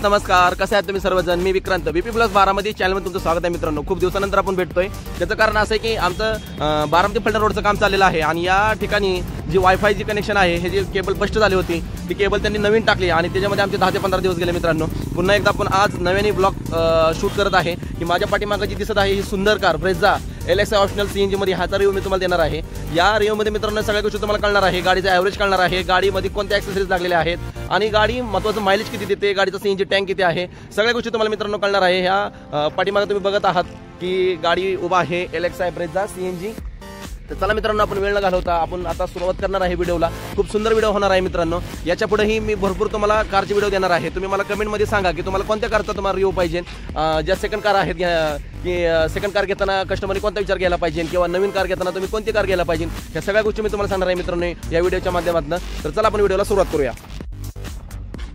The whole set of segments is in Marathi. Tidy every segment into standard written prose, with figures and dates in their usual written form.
नमस्कार, कसे आहात तुम्ही सर्वजण? मी विक्रांत, बीपी प्लस बारामती चॅनलमध्ये तुमचं स्वागत आहे मित्रांनो. खूप दिवसानंतर आपण भेटतोय. त्याचं कारण असं आहे की आमचं बारामती फलटण रोडचं काम चाललेलं आहे आणि या ठिकाणी जी वायफाय जी कनेक्शन आहे, हे जे केबल स्पष्ट झाली होती, ती केबल त्यांनी नवीन टाकली आणि त्याच्यामध्ये आमचे 10 ते 15 दिवस गेले मित्रांनो. पुन्हा एकदा आपण आज नव्याने ब्लॉग शूट करत आहे की माझ्या पाठीमागे जी दिसत आहे ही सुंदर car Brezza LXi optional CNG मध्ये ह्याचा रिव्ह्यू मी तुम्हाला देणार आहे. या रिव्ह्यूमध्ये मित्रांनो सगळ्या गोष्टी तुम्हाला कळणार आहे. गाडीचा ॲव्हरेज कळणार आहे, गाडीमध्ये कोणत्या ॲक्सेसरीज लागलेल्या आहेत आणि गाडी महत्त्वाचं मायलेज किती देते, गाडीचा CNG टँक किती आहे, सगळ्या गोष्टी तुम्हाला मित्रांनो कळणार आहे. ह्या पाठीमागे तुम्ही बघत आहात की गाडी उभा आहे LXi ब्रेझा CNG. तर चला मित्रांनो, आपण वेळ न घालवता आपण आता सुरुवात करणार आहे व्हिडिओला. खूप सुंदर व्हिडिओ होणार आहे मित्रांनो. याच्या पुढेही मी भरपूर तुम्हाला कारचे व्हिडिओ देणार आहे. तुम्ही मला कमेंटमध्ये सांगा की तुम्हाला कोणत्या कारचा तुम्हाला रिव्ह्यू पाहिजे. ज्या सेकंड कार आहेत की सेकंड कार घेताना कस्टमरने कोणता विचार घ्यायला पाहिजे किंवा नवीन कार घेताना तुम्ही कोणती कार घ्यायला पाहिजे, या सगळ्या गोष्टी मी तुम्हाला सांगणार आहे मित्रांनो या व्हिडिओच्या माध्यमातून. तर चला आपण व्हिडिओला सुरुवात करूया.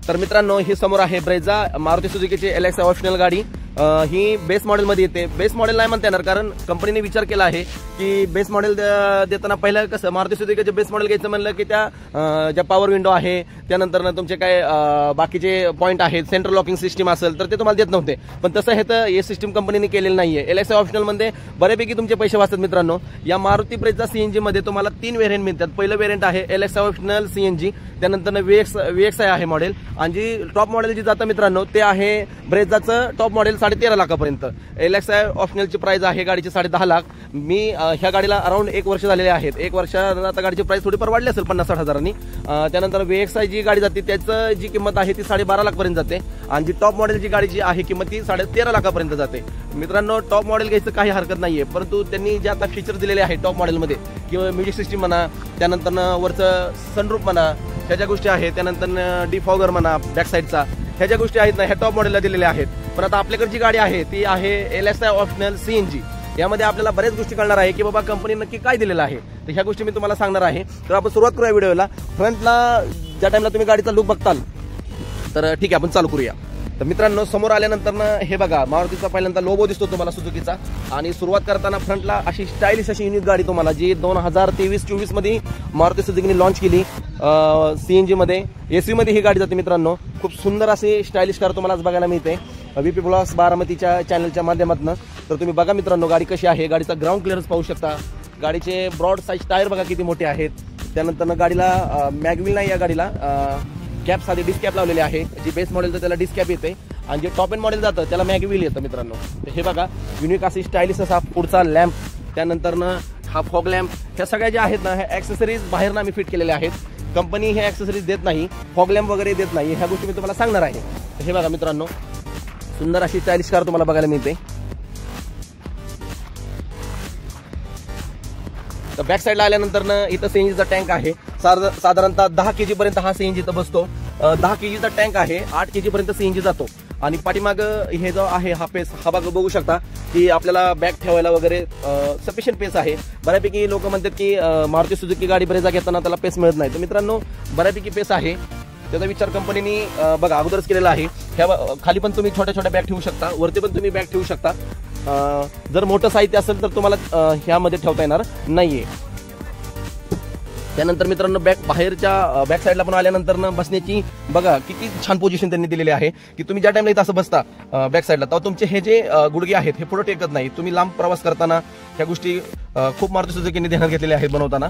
तर मित्रांनो, ही समोर आहे ब्रेझा मारुती सुझुकीची LXi ऑप्शनल गाडी. ही बेस मॉडेलमध्ये येते. बेस मॉडेल नाही म्हणता येणार, कारण कंपनीने विचार केला आहे की बेस मॉडेल देताना पहिलं कसं मारुती सुझुकीचे बेस मॉडेल घ्यायचं म्हणलं की त्या ज्या पॉवर विंडो आहे, त्यानंतर तुमचे काय बाकीचे पॉईंट आहेत, सेंट्रल लॉकिंग सिस्टीम असेल तर ते तुम्हाला देत नव्हते. पण तसं हे तर हे सिस्टीम कंपनीने केलेलं नाहीये. LXi ऑप्शनलमध्ये बऱ्यापैकी तुमचे पैसे वाचतात मित्रांनो. या मारुती ब्रेझा CNG मध्ये तुम्हाला 3 व्हेरियंट मिळतात. पहिलं व्हेरियंट आहे LXi ऑप्शनल CNG, त्यानंतर VXi आहे मॉडेल, आणि जी टॉप मॉडेल जी जातं मित्रांनो ते आहे ब्रेझाचं टॉप मॉडेल 13.5 लाखापर्यंत. LXi ऑप्शनलची प्राइस आहे गाडीची 10.5 लाख. मी ह्या गाडीला अराउंड 1 वर्ष झालेले आहेत. 1 वर्षात आता गाडीची प्राइस थोडीफार वाढली असेल 50-60 हजारांनी. त्यानंतर VXi जी गाडी जाते त्याचं जी किंमत आहे ती 12.5 लाखपर्यंत जाते आणि जी टॉप मॉडेलची गाडीची आहे किंमत ती 13.5 लाखापर्यंत जाते. मित्रांनो, टॉप मॉडेल घ्यायचं काही हरकत नाहीये, परंतु त्यांनी जे आता फीचर दिलेले आहेत टॉप मॉडेलमध्ये किंवा म्युझिक सिस्टीम म्हणा, त्यानंतर वरचं सनरूफ म्हणा, ह्या ज्या गोष्टी आहेत, त्यानंतर डिफॉगर म्हणा बॅक साईडचा, ह्या ज्या गोष्टी आहेत ना ह्या टॉप मॉडेलला दिलेल्या आहेत. पण आता आपल्याकडे जी गाडी आहे ती आहे LXi ऑप्शनल CNG. यामध्ये आपल्याला बऱ्याच गोष्टी कळणार आहे की बाबा कंपनी नक्की काय दिलेलं आहे. तर ह्या गोष्टी मी तुम्हाला सांगणार आहे. तर आपण सुरुवात करूया व्हिडिओला. फ्रंटला ज्या टाइमला तुम्ही गाडीचा लुक बघताल तर ठीक आहे, आपण चालू करूया. तर मित्रांनो, समोर आल्यानंतर हे बघा मारुतीचा पहिल्यांदा लोगो दिसतो तुम्हाला सुझुकीचा, आणि सुरुवात करताना फ्रंटला अशी स्टायलिश अशी युनिक गाडी तुम्हाला जी 2023-24 मध्ये मारुती सुझुकीने लॉन्च केली. CNG मध्ये AC मध्ये ही गाडी जाते मित्रांनो. खूप सुंदर अशी स्टायलिश कार तुम्हाला आज बघायला मिळते बीपी प्लस बारामतीच्या चॅनलच्या माध्यमातून. तर तुम्ही बघा मित्रांनो गाडी कशी आहे. गाडीचा ग्राउंड क्लिअरन्स पाहू शकता. गाडीचे ब्रॉड साईज टायर बघा किती मोठे आहेत. त्यानंतर गाडीला मॅगव्हील नाही, या गाडीला कॅप साधी डिस्क कॅप लावलेली आहे. जी बेस मॉडेलचं त्याला डिस्क कॅप येते आणि जे टॉप एंड मॉडेल जातं त्याला मॅगव्हील येतं मित्रांनो. तर हे बघा युनिक अशी स्टायलिश असा पुढचा लॅम्प, त्यानंतर हा फॉग लॅम्प, ह्या सगळ्या ज्या आहेत ना ह्या ॲक्सेसरीज बाहेरनं आम्ही फिट केलेल्या आहेत. कंपनी हे ॲक्सेसरीज देत नाही, फॉग लॅम्प वगैरे देत नाही. ह्या गोष्टी मी तुम्हाला सांगणार आहे. हे बघा मित्रांनो, सुंदर अशी स्टायलिश कार तुम्हाला बघायला मिळते. तर बॅक साईडला आल्यानंतर इथं CNGचा टँक आहे. साधारणतः 10 kg पर्यंत हा CNG इथं बसतो. 10 kgचा टँक आहे. 8 kg पर्यंत CNG जातो. आणि पाठीमाग हे जो आहे हा पेस, हा भाग बघू शकता की आपल्याला बॅग ठेवायला वगैरे सफिशियंट पेस आहे. बऱ्यापैकी लोक म्हणतात की मारुती सुझुकी गाडी ब्रेझा घेताना त्याला पेस मिळत नाही. तर मित्रांनो, बऱ्यापैकी पेस आहे. त्याचा विचार कंपनीने बघा अगोदरच केलेला आहे. ह्या खाली पण तुम्ही छोट्या छोट्या बॅग ठेवू शकता, वरती पण तुम्ही बॅग ठेवू शकता. जर मोठं साहित्य असेल तर तुम्हाला ह्यामध्ये ठेवता येणार नाहीये. त्यानंतर मित्रांनो, बाहेरच्या बॅक साईडला पण आल्यानंतर बसण्याची बघा किती छान पोझिशन त्यांनी दिलेली आहे की तुम्ही ज्या टाइमला इथं असं बसता बॅक साईडला तेव्हा तुमचे हे जे गुडघे आहेत हे पुढे टेकत नाही. तुम्ही लांब प्रवास करताना ह्या गोष्टी खूप मारुती सुझुकीने ध्यानात घेतलेल्या आहेत बनवताना.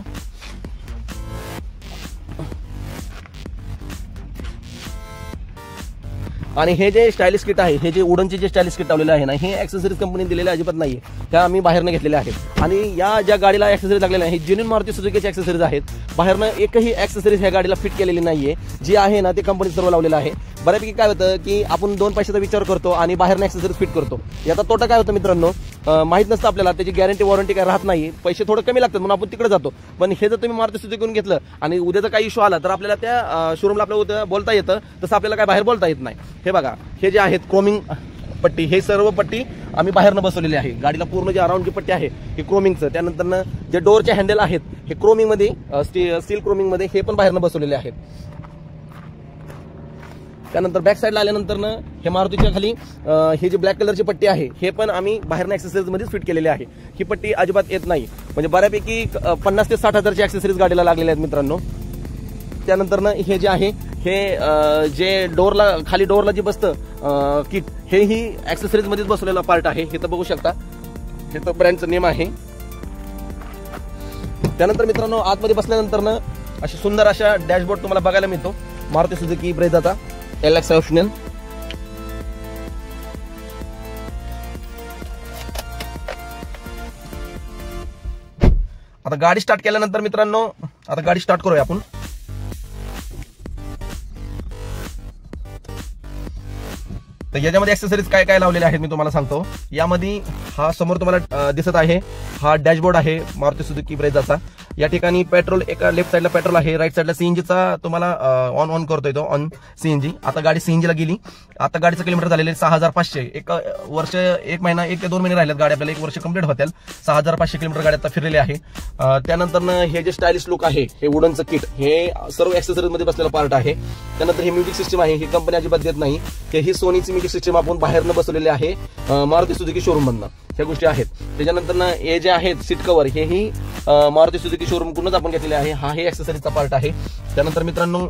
आणि हे जे स्टायलिश किट आहे, हे जे वुडनचे जे स्टायलिश किट लावलेलं आहे ना, हे ॲक्सेसरीज कंपनीने दिलेले अजिबात नाही. त्या आम्ही बाहेरनं घेतलेल्या आहेत. आणि या ज्या गाडीला ॲक्सेसरीज लागलेल्या आहेत हे जेन्युइन मारुती सुझुकीचे ॲक्सेसरीज आहेत. बाहेरनं एकही ॲक्सेसरीज ह्या गाडीला फिट केलेली नाहीये. जी आहे ना ते कंपनी सर्व लावलेलं आहे. बऱ्यापैकी काय होतं की आपण 2 पैशाचा विचार करतो आणि बाहेरनं ॲक्सेसरीज फिट करतो. याचा तोटा काय होतं मित्रांनो, माहित नसतं आपल्याला, त्याची गॅरंटी वॉरंटी काय राहत नाही. पैसे थोडं कमी लागतात म्हणून आपण तिकडे जातो. पण हे जर तुम्ही मारुती सुझुकीतून घेतलं आणि उद्याचा काही इश्यू आला तर आपल्याला त्या शोरूमला आपल्याला बोलता येतं, तसं आपल्याला काय बाहेर बोलता येत नाही. हे बघा, हे जे आहेत क्रोमिंग पट्टी, हे सर्व पट्टी आम्ही बाहेरनं बसवलेली आहे. गाडीला पूर्ण जे अराउंडची पट्टी आहे हे क्रोमिंगचं. त्यानंतर जे डोअरचे हँडल आहेत हे क्रोमिंगमध्ये, स्टील क्रोमिंगमध्ये, हे पण बाहेरनं बसवलेले आहेत. त्यानंतर बॅक साईडला आल्यानंतर हे मारुतीच्या खाली हे जे ब्लॅक कलरची पट्टी आहे हे पण आम्ही बाहेरनं ॲक्सेसरीज मध्येच फिट केलेली आहे. ही पट्टी अजिबात येत नाही. म्हणजे बऱ्यापैकी 50 ते 60 हजारची ॲक्सेसरीज गाडीला लागलेल्या आहेत मित्रांनो. त्यानंतर हे जे आहे हे जे डोरला खाली डोरला जे बसतं किट हेही ऍक्सेसरीज मध्येच बसवलेला पार्ट आहे. हे तर बघू शकता, हे तर ब्रँडचं नेम आहे. त्यानंतर मित्रांनो आतमध्ये बसल्यानंतर ना अशी सुंदर अशा डॅशबोर्ड तुम्हाला बघायला मिळतो मारुती सुझुकी ब्रेझाचा LX ऑप्शनल. आता गाडी स्टार्ट केल्यानंतर मित्रांनो आता गाडी स्टार्ट करूया आपण. तर याच्यामध्ये ऍक्सेसरीज काय काय लावलेले आहेत मी तुम्हाला सांगतो. यामध्ये हा समोर तुम्हाला दिसत आहे हा डॅशबोर्ड आहे मारुती सुझुकी ब्रेझाचा. या ठिकाणी पेट्रोल एका लेफ्ट साईडला पेट्रोल आहे, राईट साईडला सीएनजीचा तुम्हाला ऑन करतोय तो ऑन सीएनजी. आता गाडी सीएनजीला गेली. आता गाडीचं किलोमीटर झालेले 6500. एक वर्ष 1 महिना 1 ते 2 महिने राहिलेत गाडी आपल्याला 1 वर्ष कंप्लीट होतील. 6500 किलोमीटर गाडी आता फिरलेली आहे. त्यानंतर हे जे स्टायलिश लुक आहे हे वुडनचं किट हे सर्व ऍक्सेसरीज मध्ये बसलेला पार्ट आहे. त्यानंतर हे म्युझिक सिस्टम आहे, ही कंपनी अजिबात देत नाही. ही सोनीची म्युझिक सिस्टम आपण बाहेरनं बसवलेली आहे मारुती सुझुकी शोरूम मधनं. ह्या गोष्टी आहेत. त्याच्यानंतर हे जे आहेत सीट कव्हर हेही मारुती सुझुकी शोरूम कडूनच आपण घेतलेले आहे. हा हे ऍक्सेसरीजचा पार्ट आहे. त्यानंतर मित्रांनो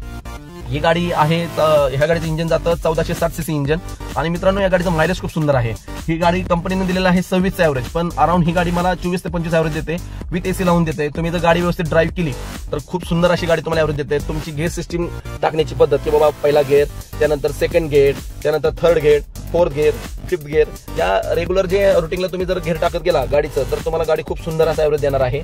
ही गाडी आहे, ह्या गाडीचं इंजिन जातं 1460 सीसी इंजिन. आणि मित्रांनो या गाडीचं मायलेज खूप सुंदर आहे. ही गाडी कंपनीने दिलेलं आहे 26चं ॲव्हरेज, पण अराउंड ही गाडी मला 24 ते 25 ॲव्हरेज देते. विथ एसी लावून देते. तुम्ही जर गाडी व्यवस्थित ड्राईव्ह केली तर खूप सुंदर अशी गाडी तुम्हाला ॲव्हरेज देते. तुमची गेअर सिस्टीम टाकण्याची पद्धत की बाबा पहिला गेअर, त्यानंतर सेकंड गेअर, त्यानंतर third gear, fourth gear, fifth gear, या रेग्युलर जे रुटीनला तुम्ही जर गेअर टाकत गेला गाडीचं तर तुम्हाला गाडी खूप सुंदर असा ॲव्हरेज देणार आहे.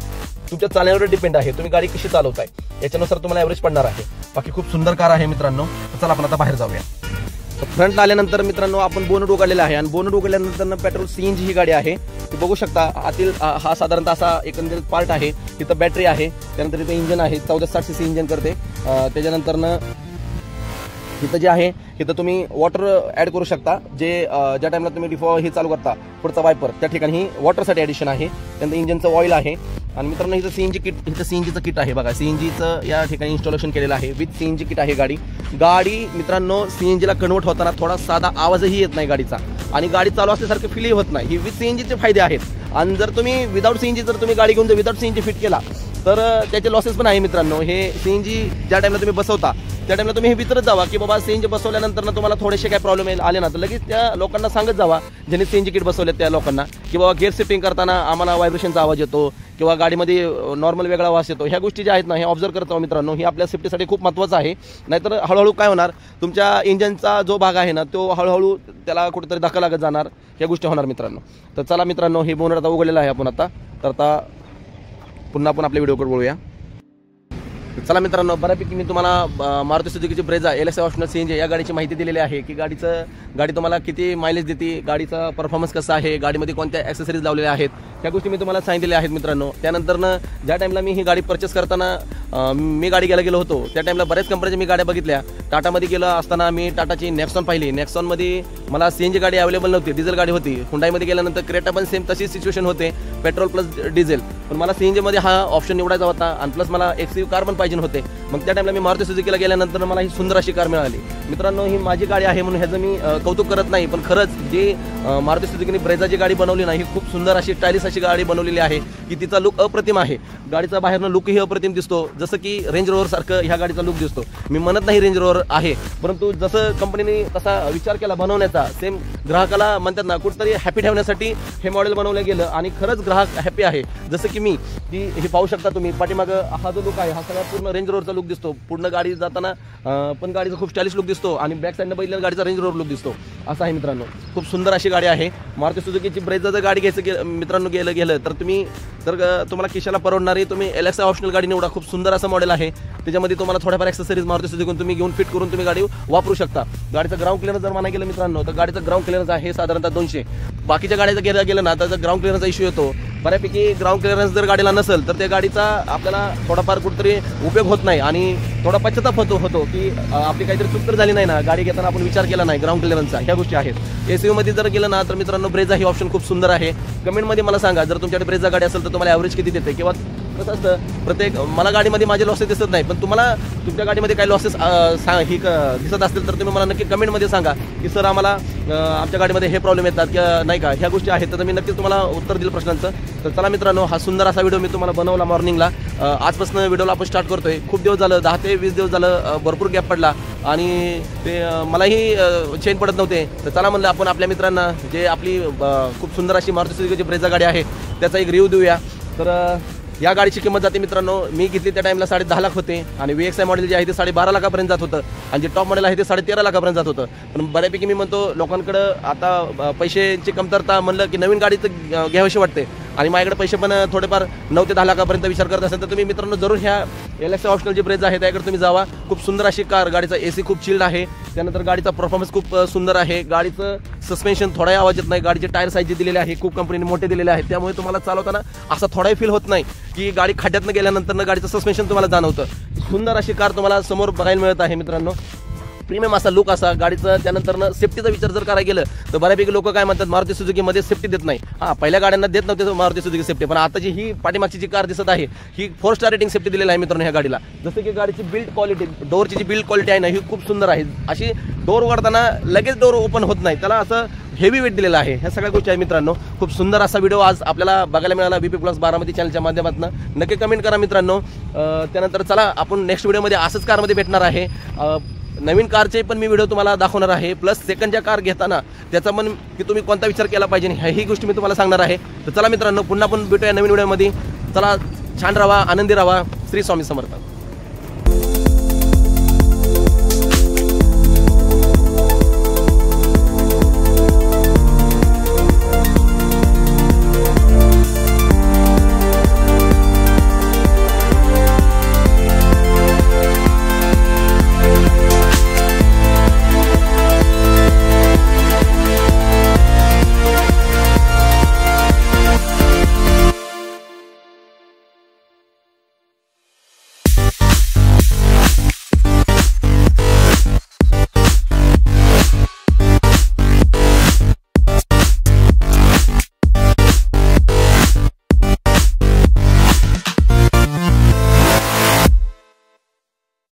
तुमच्या चालण्यावर डिपेंड आहे, तुम्ही गाडी कशी चालवताय याच्यानुसार तुम्हाला ॲव्हरेज पडणार आहे. बाकी खूप सुंदर कार आहे मित्रांनो. चला आपण आता बाहेर जाऊया. फ्रंटला आल्यानंतर मित्रांनो आपण बोनट उघडलेला आहे आणि बोनट उघडल्यानंतर पेट्रोल सीएनजी ही गाडी आहे. तुम्ही बघू शकता आतील हा साधारणतः असा एकंदरीत पार्ट आहे. तिथं बॅटरी आहे, त्यानंतर इथं इंजिन आहे 1460 सीसी इंजिन करते. त्याच्यानंतर इथं जे आहे इथं तुम्ही वॉटर ऍड करू शकता. जे ज्या टाइमला तुम्ही डिफॉ हे चालू करता पुढचा वायपर त्या ठिकाणी ही वॉटरसाठी ऍडिशन आहे. त्यानंतर इंजिनचं ऑइल आहे. आणि मित्रांनो इथं सीएनजी किट, इथं सीएनजीचं किट आहे बघा. सीएनजीचं या ठिकाणी इन्स्टॉलेशन केलेलं आहे. विथ सीएनजी किट आहे गाडी मित्रांनो सीएनजीला कन्वर्ट होताना थोडा साधा आवाजही येत नाही गाडीचा आणि गाडी चालू असल्यासारखं फीलही होत नाही. ही विथ सीएनजीचे फायदे आहेत. आणि जर तुम्ही विदाऊट सीएनजी जर तुम्ही गाडी घेऊन जर विदाऊट सीएनजी फिट केला तर त्याचे लॉसेस पण आहे मित्रांनो. हे सीएनजी ज्या टाइमला तुम्ही बसवता त्या टाइमला तुम्ही हे विचारत जावा की बाबा सीएनजी बसवल्यानंतर तुम्हाला थोडेसे काय प्रॉब्लेम आले ना तर लगेच त्या लोकांना सांगत जावा ज्यांनी सीएनजी किट बसवले त्या लोकांना की बाबा गेअर शिफ्टिंग करताना आम्हाला व्हायब्रेशनचा आवाज येतो किंवा गाडीमध्ये नॉर्मल वेगळा वास येतो. ह्या गोष्टी ज्या आहेत ना हे ऑब्झर्व करतो मित्रांनो. ही आपल्या सेफ्टीसाठी खूप महत्त्वाचं आहे. नाहीतर हळूहळू काय होणार, तुमच्या इंजिनचा जो भाग आहे ना तो हळूहळू त्याला कुठेतरी धक्का लागत जाणार. ह्या गोष्टी होणार मित्रांनो. तर चला मित्रांनो हे बोनट आता उघडलेलं आहे आपण आता. तर आता पुन्हा आपण आपल्या व्हिडिओकडे बोलूया. चला मित्रांनो बऱ्यापैकी मी तुम्हाला मारुती सुझुकीची ब्रेझा LX ऑप्शनल सीएनजी या गाडीची माहिती दिलेली आहे की गाडी तुम्हाला किती मायलेज देते, गाडीचा परफॉर्मन्स कसा आहे, गाडीमध्ये कोणत्या ॲक्सेसरीज लावलेल्या आहेत ह्या गोष्टी मी तुम्हाला सांगितलेल्या आहेत मित्रांनो. त्यानंतर ज्या टाइमला मी ही गाडी परचेस करताना मी गाडी गेलो होतो त्या टाइमला बऱ्याच कंपन्याच्या मी गाड्या बघितल्या. टाटामध्ये गेलं असताना मी टाटाची नेक्सॉन पाहिली. नेक्सॉनमध्ये मला सीएनजी गाडी अवेलेबल नव्हती, डिझेल गाडी होती. हुंडाईमध्ये गेल्यानंतर क्रेटा पण सेम तशीच सिच्युएशन होते, पेट्रोल प्लस डिझेल. पण मला सीएनजीमध्ये हा ऑप्शन निवडायचा होता आणि प्लस मला एक्सयू कार पण पाहिजे होते. मग त्या टाइमला मी मारुती सुझुकीला गेल्यानंतर मला ही सुंदर अशी कार मिळाली. मित्रांनो ही माझी गाडी आहे म्हणून ह्याचं मी कौतुक करत नाही, पण खरंच जी मारुती सुझुकीने ब्रेझाची गाडी बनवली ना ही खूप सुंदर अशी स्टायलिश अशी गाडी बनवलेली आहे की तिचा लुक अप्रतिम आहे. गाडीचा बाहेरनं लुकही अप्रतिम दिसतो, जसं की रेंज रोवर सारखं ह्या गाडीचा लुक दिसतो. मी म्हणत नाही रेंज रोवर आहे, परंतु जसं कंपनीने तसा विचार केला बनवण्याचा सेम ग्राहकाला म्हणतात ना कुठेतरी हॅपी ठेवण्यासाठी हे मॉडेल बनवलं गेलं आणि खरंच ग्राहक हॅपी आहे. जसं की मी की हे पाहू शकता तुम्ही पाठीमागं हा जो लुक आहे हा सगळा पूर्ण रेंज रोवरचा लुक दिसतो. पूर्ण गाडी जाताना पण गाडीचा खूप स्टायलिश लुक दिसतो आणि बॅक साईडनं बघितल्यावर गाडीचा रेंज रोवर लुक दिसतो. असं आहे मित्रांनो, खूप सुंदर अशी गाडी आहे. मारुती सुझुकीची ब्रेझा जर गाडी घ्यायचं मित्रांनो गेलं तर तुम्ही जर तुम्हाला खिशाला परवडणारी तुम्ही LX ऑप्शनल गाडी निवडा. खूप सुंदर असं मॉडेल आहे. त्याच्यामध्ये तुम्हाला थोड्याफार ॲक्सेसरीज मारुती सुझुकीतून तुम्ही घेऊन फिट करून तुम्ही गाडी वापरू शकता. गाडीचं ग्राउंड क्लिअरन्स जर म्हणा गेलं मित्रांनो तर गाडीचं ग्राउंड क्लिअरन्स आहे साधारणतः 200. बाकीच्या गाड्याचं गेलं ना तर ग्राउंड क्लिअरन्सचा इश्यू येतो. बऱ्यापैकी ग्राउंड क्लिअरन्स जर गाडीला नसेल तर त्या गाडीचा आपल्याला थोडाफार कुठेतरी उपयोग होत नाही आणि थोडा पश्चाताप होतो की आपली काहीतरी चूक तर झाली नाही ना, गाडी घेताना आपण विचार केला नाही ग्राउंड क्लिअरन्सचा. ह्या गोष्टी आहेत. SUV मध्ये जर गेलं ना तर मित्रांनो ब्रेझा ही ऑप्शन खूप सुंदर आहे. कमेंटमध्ये मला सांगा जर तुमच्याकडे ब्रेझा गाडी असेल तर तुम्हाला ॲव्हरेज किती देते किंवा कसं असतं. प्रत्येक मला गाडीमध्ये माझे लॉसेस दिसत नाही, पण तुम्हाला तुमच्या गाडीमध्ये काही लॉसेस दिसत असतील तर तुम्ही मला नक्की कमेंटमध्ये सांगा की सर आम्हाला आमच्या गाडीमध्ये हे प्रॉब्लेम येतात किंवा नाही का. ह्या गोष्टी आहेत तर मी नक्कीच तुम्हाला उत्तर देईल प्रश्नांचं. तर चला मित्रांनो हा सुंदर असा व्हिडिओ मी तुम्हाला बनवला मॉर्निंगला. आजपासून व्हिडिओला आपण स्टार्ट करतोय. खूप दिवस झालं 10 ते 20 दिवस झालं भरपूर गॅप पडला. आणि ते मलाही चेन पडत नव्हते. तर चला म्हणलं आपण आपल्या मित्रांना जे आपली खूप सुंदर अशी मारुती सुझुकीची ब्रेझा गाडी आहे त्याचा एक रिव्ह्यू देऊया. तर या गाडीची किंमत जाते मित्रांनो, मी घेतली त्या टाईमला 10.5 लाख होते आणि VXI मॉडेल जे आहे ते 12.5 लाखापर्यंत जात होतं आणि जे टॉप मॉडेल आहे ते 13.5 लाखापर्यंत जात होतं. पण बऱ्यापैकी मी म्हणतो लोकांकडं आता पैशाची कमतरता म्हणलं की नवीन गाडीचं घ्यावीशी वाटते आणि माझ्याकडे पैसे पण थोडेफार 9 ते 10 लाखापर्यंत विचार करत असेल तर तुम्ही मित्रांनो जरूर ह्या LXI ऑप्शनल जी ब्रेझा आहे त्याकडे तुम्ही जावा. खूप सुंदर अशी कार, गाडीचा AC खूप चिल्ड आहे, त्यानंतर गाडीचा परफॉर्मन्स खूप सुंदर आहे, गाडीचं सस्पेन्शन थोडाही आवाज येत नाही, गाडीचे टायर साईज जे दिलेले आहे खूप कंपनीने मोठे दिलेले आहेत त्यामुळे तुम्हाला चालवताना असा थोडाही फील होत नाही की गाडी खड्ड्यातनं गेल्यानंतर गाडीचं सस्पेन्शन तुम्हाला जाणवतं. सुंदर अशी कार तुम्हाला समोर बघायला मिळत आहे मित्रांनो. प्रीमियम असा लुक असा गाडीचं. त्यानंतर सेफ्टीचा विचार जर करायला गेलं तर बऱ्यापैकी लोक काय म्हणतात मारुती सुझुकीमध्ये सेफ्टी देत नाही. पहिल्या गाड्यांना देत नव्हते मारुती सुझुकी सेफ्टी, पण आता जी ही पाठीमागची जी कार दिसत आहे ही 4 स्टार रेटिंग सेफ्टी दिलेली आहे मित्रांनो ह्या गाडीला. जसं की गाडीची बिल्ड क्वालिटी, डोअरची जी बिल्ड क्वालिटी आहे ना ही खूप सुंदर आहे. अशी डोअर उघडताना लगेच डोअर ओपन होत नाही, त्याला असं हेवी वेट दिलेलं आहे. ह्या सगळ्या गोष्टी आहे मित्रांनो. खूप सुंदर असा व्हिडिओ आज आपल्याला बघायला मिळाला BP+ बारामती चॅनलच्या माध्यमातून. नक्की कमेंट करा मित्रांनो. त्यानंतर चला आपण नेक्स्ट व्हिडिओमध्ये असंच कारमध्ये भेटणार आहे. नवीन कारचे पण मी व्हिडिओ तुम्हाला दाखवणार आहे, प्लस सेकंड ज्या कार घेताना त्याचा पण की तुम्ही कोणता विचार केला पाहिजे ही गोष्टी मी तुम्हाला सांगणार आहे. तर चला मित्रांनो पुन्हा पण भेटूया नवीन व्हिडिओमध्ये. चला छान राहा, आनंदी राहा. श्री स्वामी समर्थ.